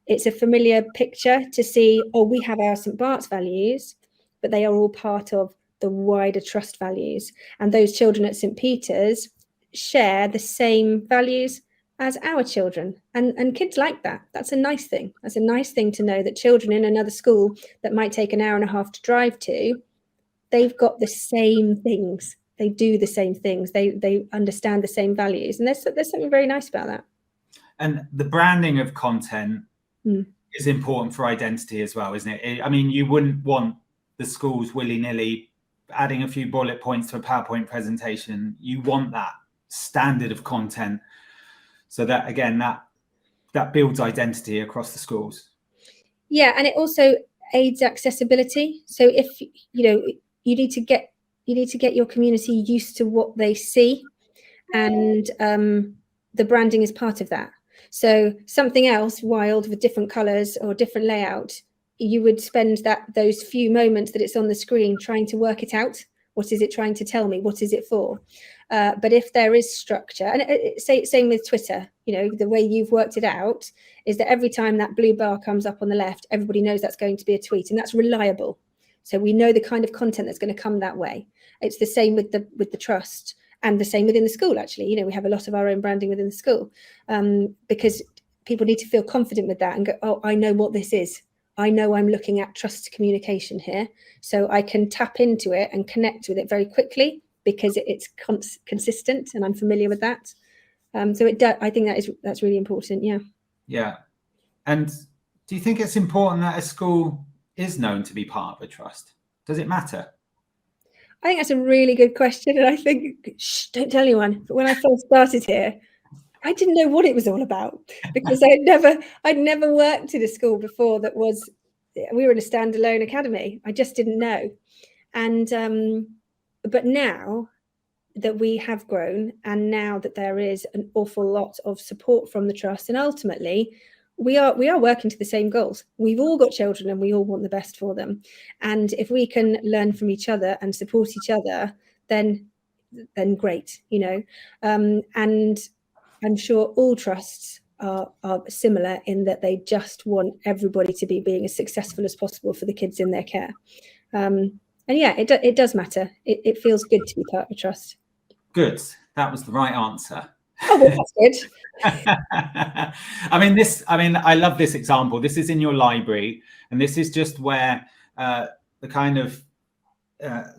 It's a familiar picture to see, we have our St. Bart's values, but they are all part of the wider trust values. And those children at St. Peter's share the same values as our children. And kids like that. That's a nice thing. That's a nice thing to know that children in another school that might take an hour and a half to drive to, they've got the same things. They do the same things. They understand the same values. And there's something very nice about that. And the branding of content is important for identity as well, isn't it? I mean, you wouldn't want the schools willy-nilly adding a few bullet points to a PowerPoint presentation. You want that standard of content so that, again, that builds identity across the schools. Yeah, and it also aids accessibility. So if you need to get your community used to what they see, and the branding is part of that. So something else wild with different colors or different layout, you would spend those few moments that it's on the screen trying to work it out. What is it trying to tell me? What is it for? But if there is structure, and same with Twitter, the way you've worked it out is that every time that blue bar comes up on the left, everybody knows that's going to be a tweet, and that's reliable. So we know the kind of content that's going to come that way. It's the same with the trust, and the same within the school. Actually, we have a lot of our own branding within the school, because people need to feel confident with that and go, I know what this is. I know I'm looking at trust communication here, so I can tap into it and connect with it very quickly because it's consistent and I'm familiar with that. So I think that's really important. Yeah. Yeah. And do you think it's important that a school is known to be part of a trust? Does it matter? I think that's a really good question, and I think don't tell anyone. But when I first started here, I didn't know what it was all about because I'd never worked in a school before that was we were in a standalone academy. I just didn't know. And but now that we have grown, and now that there is an awful lot of support from the trust, and ultimately we are working to the same goals. We've all got children and we all want the best for them. And if we can learn from each other and support each other, then great, you know. And I'm sure all trusts are similar in that they just want everybody to be being as successful as possible for the kids in their care. And yeah, it does matter. It feels good to be part of a trust. Good. That was the right answer. Oh, well, that's good. I mean, I love this example. This is in your library, and this is just where the kind of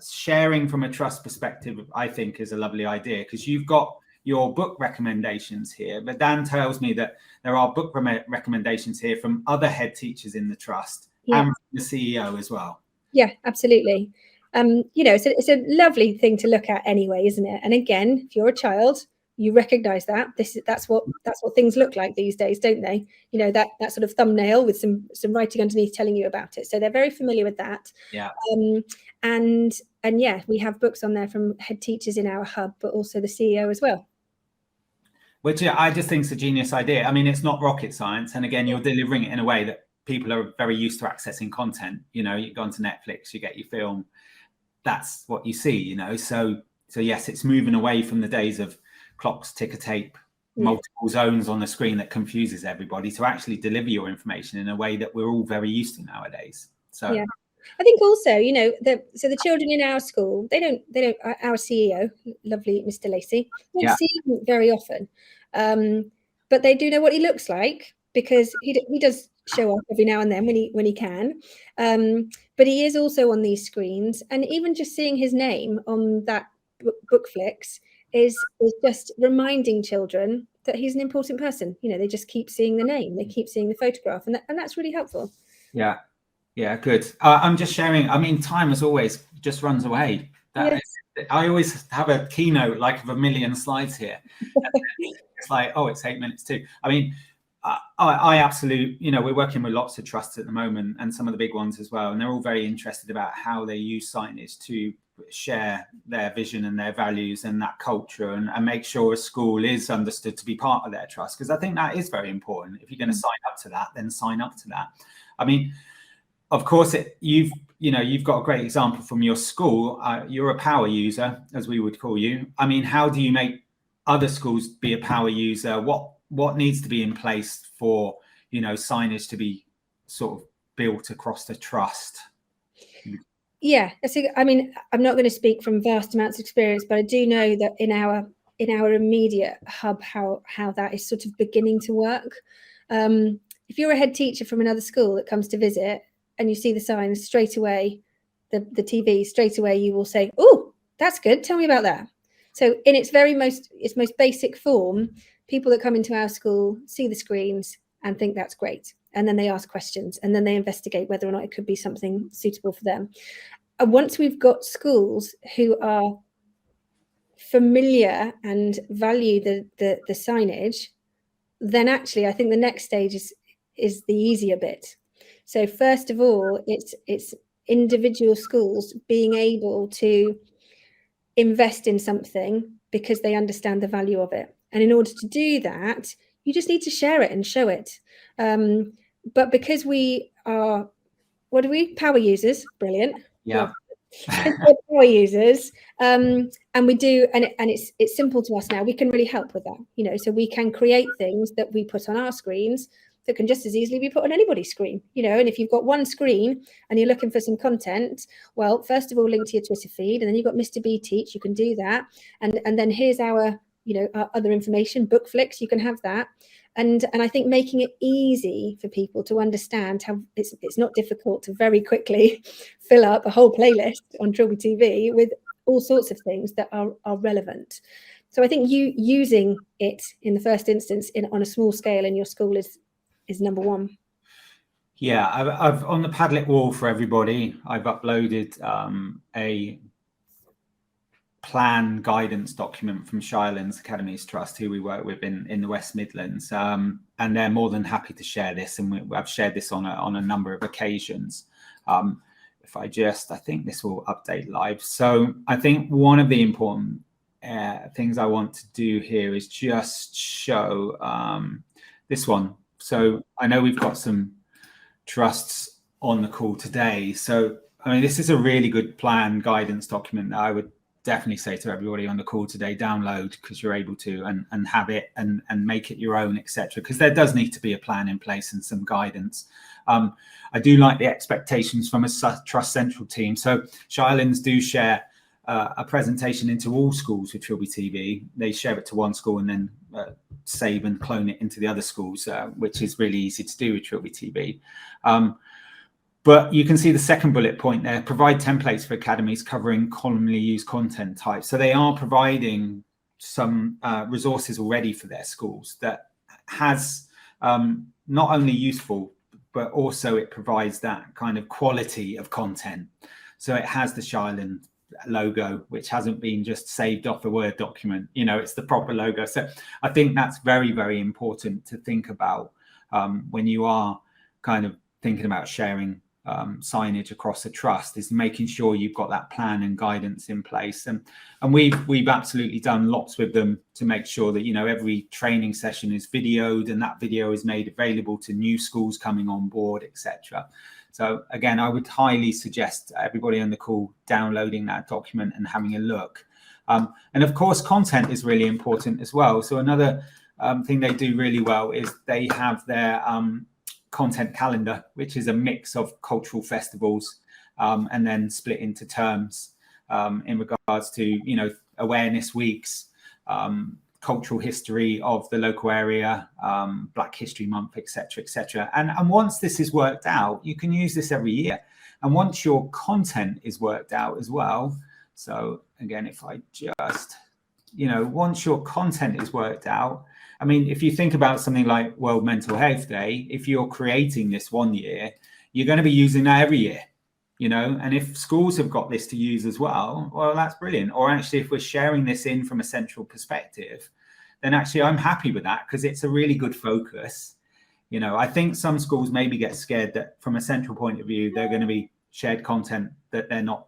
sharing from a trust perspective, I think, is a lovely idea, because you've got your book recommendations here, but Dan tells me that there are book recommendations here from other head teachers in the trust, yeah, and the CEO as well. Yeah, absolutely. You know, it's a lovely thing to look at anyway, isn't it? And again, if you're a child, you recognize that that's what things look like these days, don't they? You know, that sort of thumbnail with some writing underneath telling you about it. So they're very familiar with that. Yeah. And yeah, we have books on there from head teachers in our hub, but also the CEO as well. Which I just think is a genius idea. I mean, it's not rocket science. And again, you're delivering it in a way that people are very used to accessing content. You know, you go onto Netflix, you get your film. That's what you see, you know. So yes, it's moving away from the days of clocks, ticker tape, multiple zones on the screen that confuses everybody, to actually deliver your information in a way that we're all very used to nowadays. So yeah. I think also, you know, so the children in our school, they don't our CEO, lovely Mr. Lacey, don't see him very often, but they do know what he looks like, because he does show up every now and then when he can, but he is also on these screens, and even just seeing his name on that Bookflix is just reminding children that he's an important person. You know, they just keep seeing the name, they keep seeing the photograph, and that's really helpful. Yeah. Yeah, good. I'm just sharing. I mean, time as always just runs away. I always have a keynote like of 1 million slides here. It's like, oh, it's 8 minutes too. I mean, I absolutely, you know, we're working with lots of trusts at the moment, and some of the big ones as well, and they're all very interested about how they use signage to share their vision and their values and that culture, and make sure a school is understood to be part of their trust, because I think that is very important. If you're going to sign up to that, then sign up to that. I mean, of course, you've got a great example from your school. You're a power user, as we would call you. I mean, how do you make other schools be a power user? What needs to be in place for, you know, signage to be sort of built across the trust? Yeah, I mean, I'm not going to speak from vast amounts of experience, but I do know that in our immediate hub, how that is sort of beginning to work. If you're a head teacher from another school that comes to visit, and you see the signs straight away, the TV, straight away you will say, oh, that's good, tell me about that. So in its most basic form, people that come into our school see the screens and think that's great, and then they ask questions, and then they investigate whether or not it could be something suitable for them. And once we've got schools who are familiar and value the signage, then actually I think the next stage is the easier bit. So first of all, it's individual schools being able to invest in something because they understand the value of it. And in order to do that, you just need to share it and show it. But because we are, what are we? Power users. Brilliant. Yeah. Power users, and we do, and it's simple to us now. We can really help with that, you know. So we can create things that we put on our screens that can just as easily be put on anybody's screen, you know. And if you've got one screen and you're looking for some content, well, first of all, link to your Twitter feed, and then you've got Mr. B Teach. You can do that, and then here's our, you know, our other information, Bookflix. You can have that. And I think making it easy for people to understand how it's not difficult to very quickly fill up a whole playlist on Trilby TV with all sorts of things that are relevant. So I think you using it in the first instance on a small scale in your school is number one. Yeah, I've on the Padlet wall for everybody, I've uploaded a plan guidance document from Shirelands Academies Trust, who we work with in the West Midlands, and they're more than happy to share this, and I've shared this on a number of occasions. If I think this will update live. So I think one of the important things I want to do here is just show this one. So I know we've got some trusts on the call today. So, I mean, this is a really good plan guidance document that I would definitely say to everybody on the call today, download, because you're able to, and have it and make it your own, etc. Because there does need to be a plan in place and some guidance. I do like the expectations from a Trust Central team. So Shirelands do share a presentation into all schools with Trilby TV. They share it to one school and then save and clone it into the other schools, which is really easy to do with Trilby TV. But you can see the second bullet point there, provide templates for academies covering commonly used content types. So they are providing some resources already for their schools that has not only useful, but also it provides that kind of quality of content. So it has the Shireland logo, which hasn't been just saved off a Word document. You know, it's the proper logo. So I think that's very, very important to think about when you are kind of thinking about sharing signage across a trust, is making sure you've got that plan and guidance in place. And we've absolutely done lots with them to make sure that, you know, every training session is videoed and that video is made available to new schools coming on board, etc. So again, I would highly suggest everybody on the call downloading that document and having a look. And of course, content is really important as well. So another thing they do really well is they have their content calendar, which is a mix of cultural festivals and then split into terms in regards to, you know, awareness weeks, cultural history of the local area, Black History Month, etc., etc. And once this is worked out, you can use this every year. And once your content is worked out as well, so again, if I just, you know, once your content is worked out, I mean, if you think about something like World Mental Health Day, if you're creating this one year, you're going to be using that every year, you know, and if schools have got this to use as well, well, that's brilliant. Or actually, if we're sharing this in from a central perspective, then actually I'm happy with that because it's a really good focus. You know, I think some schools maybe get scared that from a central point of view, they're going to be shared content that they're not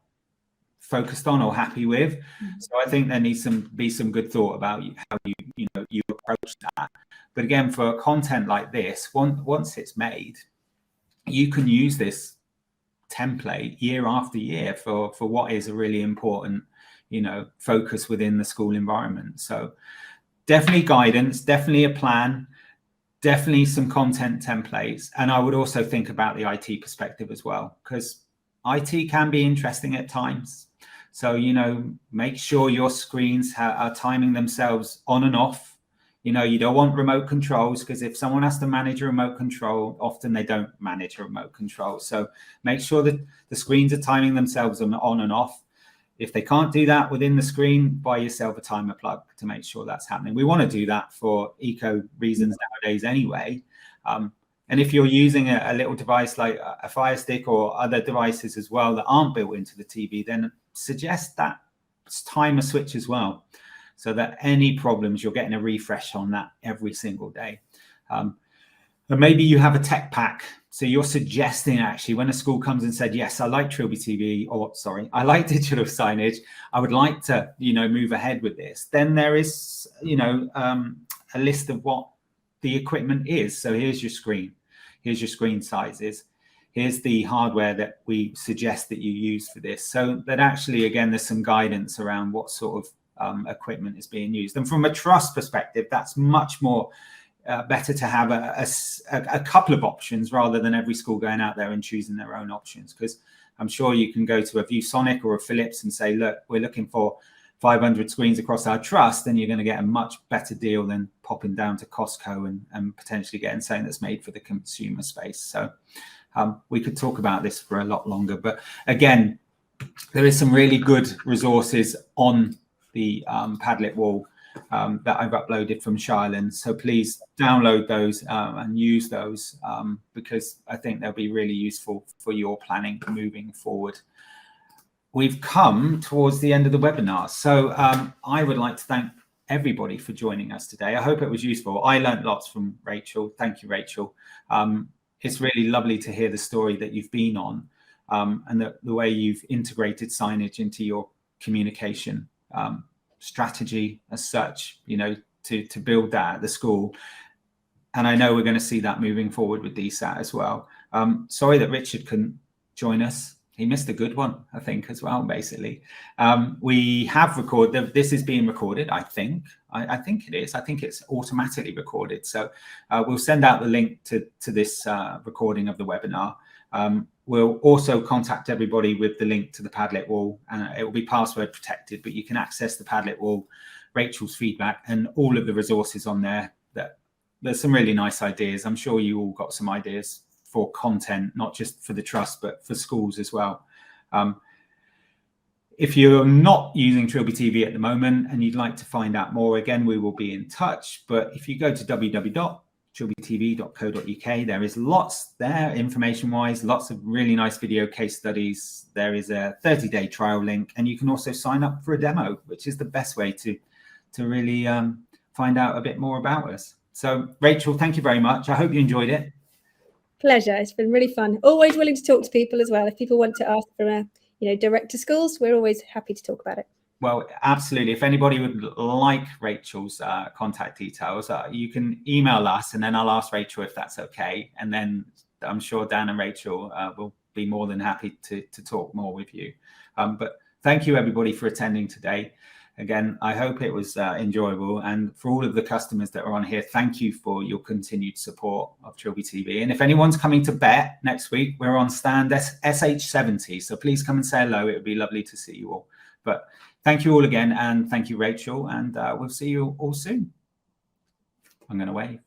focused on or happy with. So I think there needs to be some good thought about how you approach that. But again, for content like this, once it's made, you can use this template year after year for what is a really important, you know, focus within the school environment. So definitely guidance, definitely a plan, definitely some content templates. And I would also think about the IT perspective as well, because IT can be interesting at times. So, you know, make sure your screens are timing themselves on and off. You know, you don't want remote controls, because if someone has to manage a remote control, often they don't manage a remote control. So make sure that the screens are timing themselves on and off. If they can't do that within the screen, buy yourself a timer plug to make sure that's happening. We want to do that for eco reasons nowadays anyway. And if you're using a little device like a Fire Stick or other devices as well that aren't built into the TV, then suggest that timer switch as well, so that any problems, you're getting a refresh on that every single day. And maybe you have a tech pack. So you're suggesting actually when a school comes and said, yes, I like Trilby TV, or sorry, I like digital signage, I would like to, you know, move ahead with this. Then there is, you know, a list of what the equipment is. So here's your screen. Here's your screen sizes. Here's the hardware that we suggest that you use for this. So that actually, again, there's some guidance around what sort of equipment is being used. And from a trust perspective, that's much more better to have a couple of options rather than every school going out there and choosing their own options. Because I'm sure you can go to a ViewSonic or a Philips and say, look, we're looking for 500 screens across our trust, then you're going to get a much better deal than popping down to Costco and potentially getting something that's made for the consumer space. So we could talk about this for a lot longer, but again, there is some really good resources on the Padlet wall that I've uploaded from Shirelands. So please download those and use those because I think they'll be really useful for your planning moving forward. we've come towards the end of the webinar. So I would like to thank everybody for joining us today. I hope it was useful. I learned lots from Rachel. Thank you, Rachel. It's really lovely to hear the story that you've been on, and the way you've integrated signage into your communication strategy as such, you know, to build that at the school. And I know we're going to see that moving forward with DSAT as well. Sorry that Richard couldn't join us. He missed a good one, I think, as well, basically. We have recorded, this is being recorded, I think. I think it is. I think it's automatically recorded. So we'll send out the link to this recording of the webinar. We'll also contact everybody with the link to the Padlet wall. It will be password protected, but you can access the Padlet wall, Rachel's feedback, and all of the resources on there. There's some really nice ideas. I'm sure you all got some ideas for content, not just for the trust, but for schools as well. If you're not using Trilby TV at the moment and you'd like to find out more, again, we will be in touch. But if you go to www.trilbytv.co.uk, there is lots there, information-wise, lots of really nice video case studies. There is a 30-day trial link, and you can also sign up for a demo, which is the best way to really find out a bit more about us. So, Rachel, thank you very much. I hope you enjoyed it. Pleasure. It's been really fun. Always willing to talk to people as well. If people want to ask for direct to schools, we're always happy to talk about it. Well, absolutely. If anybody would like Rachel's contact details, you can email us, and then I'll ask Rachel if that's okay. And then I'm sure Dan and Rachel will be more than happy to talk more with you. But thank you, everybody, for attending today. Again, I hope it was enjoyable. And for all of the customers that are on here, thank you for your continued support of Trilby TV. And if anyone's coming to Bet next week, we're on stand SH70. So please come and say hello. It would be lovely to see you all. But thank you all again. And thank you, Rachel. And we'll see you all soon. I'm going to wave.